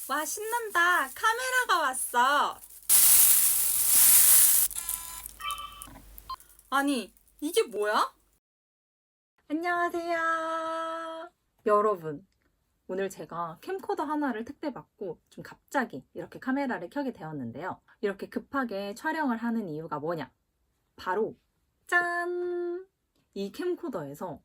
와, 신난다. 카메라가 왔어. 아니, 이게 뭐야? 안녕하세요. 여러분, 오늘 제가 캠코더 하나를 택배받고 좀 갑자기 이렇게 카메라를 켜게 되었는데요. 이렇게 급하게 촬영을 하는 이유가 뭐냐? 바로 짠! 이 캠코더에서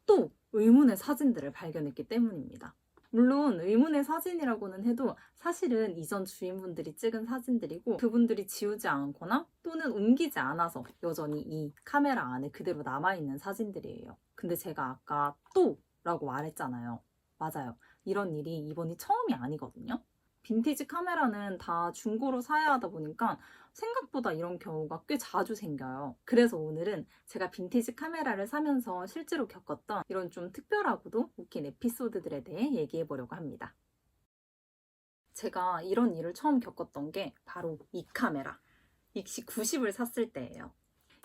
또 의문의 사진들을 발견했기 때문입니다. 물론 의문의 사진이라고는 해도 사실은 이전 주인분들이 찍은 사진들이고 그분들이 지우지 않거나 또는 옮기지 않아서 여전히 이 카메라 안에 그대로 남아있는 사진들이에요. 근데 제가 아까 또 라고 말했잖아요. 맞아요. 이런 일이 이번이 처음이 아니거든요. 빈티지 카메라는 다 중고로 사야 하다 보니까 생각보다 이런 경우가 꽤 자주 생겨요. 그래서 오늘은 제가 빈티지 카메라를 사면서 실제로 겪었던 이런 좀 특별하고도 웃긴 에피소드들에 대해 얘기해 보려고 합니다. 제가 이런 일을 처음 겪었던 게 바로 이 카메라, 익시 90을 샀을 때예요.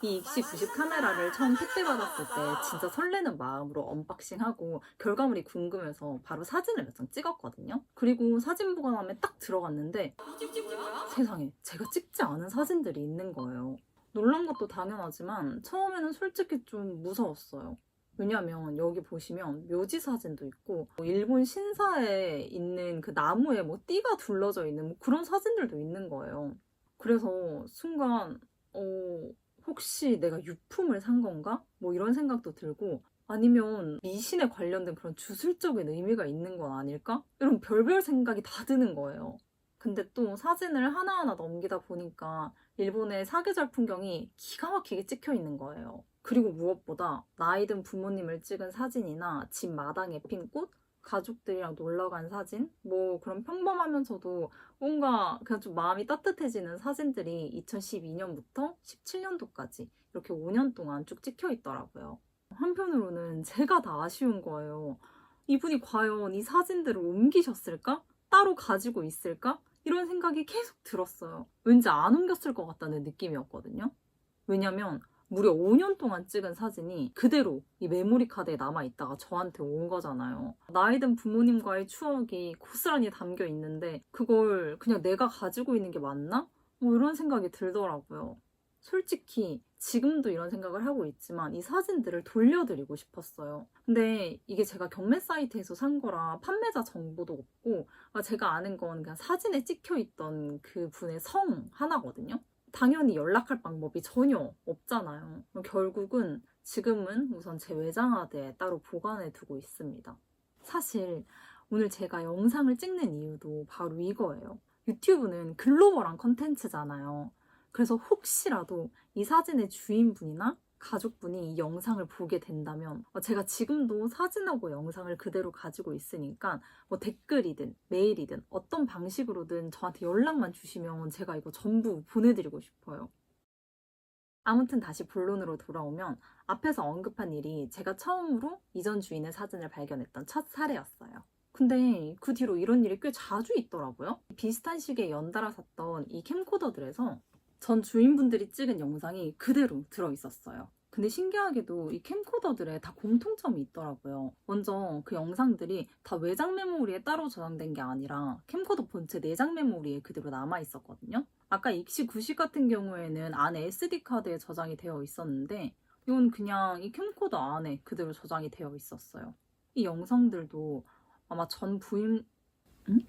이 익시 90 카메라를 처음 택배받았을 때 진짜 설레는 마음으로 언박싱하고 결과물이 궁금해서 바로 사진을 몇 장 찍었거든요. 그리고 사진 보관함에 딱 들어갔는데 세상에 제가 찍지 않은 사진들이 있는 거예요. 놀란 것도 당연하지만 처음에는 솔직히 좀 무서웠어요. 왜냐면 여기 보시면 묘지 사진도 있고 일본 신사에 있는 그 나무에 뭐 띠가 둘러져 있는 뭐 그런 사진들도 있는 거예요. 그래서 순간 혹시 내가 유품을 산 건가? 뭐 이런 생각도 들고 아니면 미신에 관련된 그런 주술적인 의미가 있는 건 아닐까? 이런 별별 생각이 다 드는 거예요. 근데 또 사진을 하나하나 넘기다 보니까 일본의 사계절 풍경이 기가 막히게 찍혀 있는 거예요. 그리고 무엇보다 나이 든 부모님을 찍은 사진이나 집 마당에 핀 꽃, 가족들이랑 놀러 간 사진, 뭐 그런 평범하면서도 뭔가 그냥 좀 마음이 따뜻해지는 사진들이 2012년부터 17년도까지 이렇게 5년 동안 쭉 찍혀 있더라고요. 한편으로는 제가 다 아쉬운 거예요. 이분이 과연 이 사진들을 옮기셨을까? 따로 가지고 있을까? 이런 생각이 계속 들었어요. 왠지 안 옮겼을 것 같다는 느낌이었거든요. 왜냐면 무려 5년 동안 찍은 사진이 그대로 이 메모리 카드에 남아있다가 저한테 온 거잖아요. 나이 든 부모님과의 추억이 고스란히 담겨 있는데 그걸 그냥 내가 가지고 있는 게 맞나? 뭐 이런 생각이 들더라고요. 솔직히 지금도 이런 생각을 하고 있지만 이 사진들을 돌려드리고 싶었어요. 근데 이게 제가 경매 사이트에서 산 거라 판매자 정보도 없고 제가 아는 건 그냥 사진에 찍혀있던 그 분의 성 하나거든요. 당연히 연락할 방법이 전혀 없잖아요. 결국은 지금은 우선 제 외장하드에 따로 보관해 두고 있습니다. 사실 오늘 제가 영상을 찍는 이유도 바로 이거예요. 유튜브는 글로벌한 컨텐츠잖아요. 그래서 혹시라도 이 사진의 주인분이나 가족분이 이 영상을 보게 된다면 제가 지금도 사진하고 영상을 그대로 가지고 있으니까 뭐 댓글이든 메일이든 어떤 방식으로든 저한테 연락만 주시면 제가 이거 전부 보내드리고 싶어요. 아무튼 다시 본론으로 돌아오면 앞에서 언급한 일이 제가 처음으로 이전 주인의 사진을 발견했던 첫 사례였어요. 근데 그 뒤로 이런 일이 꽤 자주 있더라고요. 비슷한 시기에 연달아 샀던 이 캠코더들에서 전 주인분들이 찍은 영상이 그대로 들어있었어요. 근데 신기하게도 이 캠코더들에 다 공통점이 있더라고요. 먼저 그 영상들이 다 외장 메모리에 따로 저장된 게 아니라 캠코더 본체 내장 메모리에 그대로 남아있었거든요. 아까 익시 90 같은 경우에는 안에 SD카드에 저장이 되어 있었는데 이건 그냥 이 캠코더 안에 그대로 저장이 되어 있었어요. 이 영상들도 아마 전 부인... 응?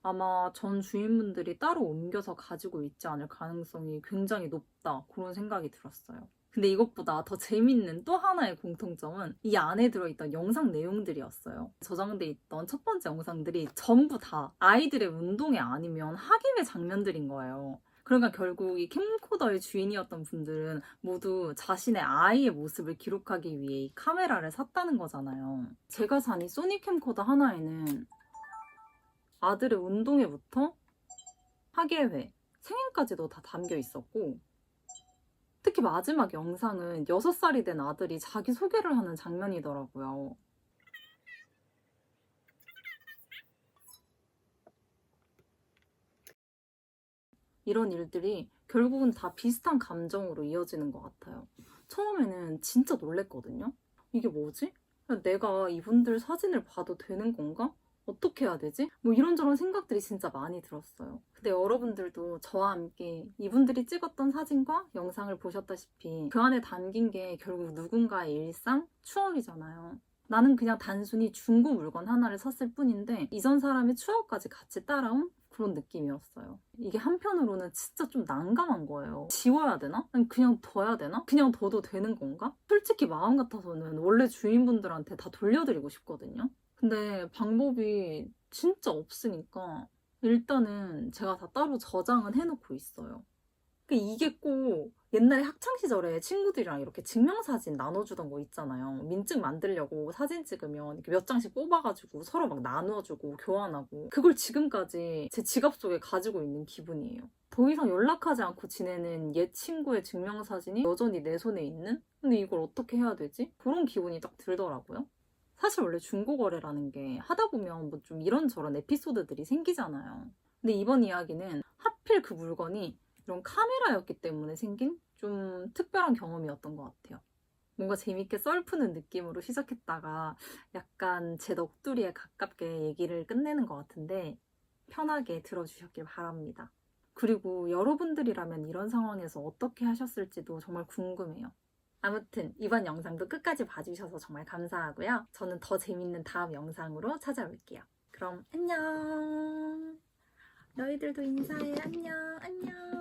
아마 전 주인분들이 따로 옮겨서 가지고 있지 않을 가능성이 굉장히 높다 그런 생각이 들었어요. 근데 이것보다 더 재밌는 또 하나의 공통점은 이 안에 들어있던 영상 내용들이었어요. 저장돼 있던 첫 번째 영상들이 전부 다 아이들의 운동회 아니면 학예회 장면들인 거예요. 그러니까 결국 이 캠코더의 주인이었던 분들은 모두 자신의 아이의 모습을 기록하기 위해 이 카메라를 샀다는 거잖아요. 제가 산 이 소니 캠코더 하나에는 아들의 운동회부터 학예회, 생일까지도 다 담겨 있었고 특히 마지막 영상은 6살이 된 아들이 자기소개를 하는 장면이더라고요. 이런 일들이 결국은 다 비슷한 감정으로 이어지는 것 같아요. 처음에는 진짜 놀랬거든요. 이게 뭐지? 내가 이분들 사진을 봐도 되는 건가? 어떻게 해야 되지? 뭐 이런저런 생각들이 진짜 많이 들었어요. 근데 여러분들도 저와 함께 이분들이 찍었던 사진과 영상을 보셨다시피 그 안에 담긴 게 결국 누군가의 일상, 추억이잖아요. 나는 그냥 단순히 중고 물건 하나를 샀을 뿐인데 이전 사람의 추억까지 같이 따라온 그런 느낌이었어요. 이게 한편으로는 진짜 좀 난감한 거예요. 지워야 되나? 아니 그냥 둬야 되나? 그냥 둬도 되는 건가? 솔직히 마음 같아서는 원래 주인분들한테 다 돌려드리고 싶거든요. 근데 방법이 진짜 없으니까 일단은 제가 다 따로 저장은 해놓고 있어요. 이게 꼭 옛날에 학창시절에 친구들이랑 이렇게 증명사진 나눠주던 거 있잖아요. 민증 만들려고 사진 찍으면 이렇게 몇 장씩 뽑아가지고 서로 막 나눠주고 교환하고 그걸 지금까지 제 지갑 속에 가지고 있는 기분이에요. 더 이상 연락하지 않고 지내는 옛 친구의 증명사진이 여전히 내 손에 있는? 근데 이걸 어떻게 해야 되지? 그런 기분이 딱 들더라고요. 사실 원래 중고거래라는 게 하다 보면 뭐 좀 이런저런 에피소드들이 생기잖아요. 근데 이번 이야기는 하필 그 물건이 이런 카메라였기 때문에 생긴 좀 특별한 경험이었던 것 같아요. 뭔가 재밌게 썰 푸는 느낌으로 시작했다가 약간 제 넋두리에 가깝게 얘기를 끝내는 것 같은데 편하게 들어주셨길 바랍니다. 그리고 여러분들이라면 이런 상황에서 어떻게 하셨을지도 정말 궁금해요. 아무튼 이번 영상도 끝까지 봐주셔서 정말 감사하고요. 저는 더 재밌는 다음 영상으로 찾아올게요. 그럼 안녕. 너희들도 인사해. 안녕. 안녕.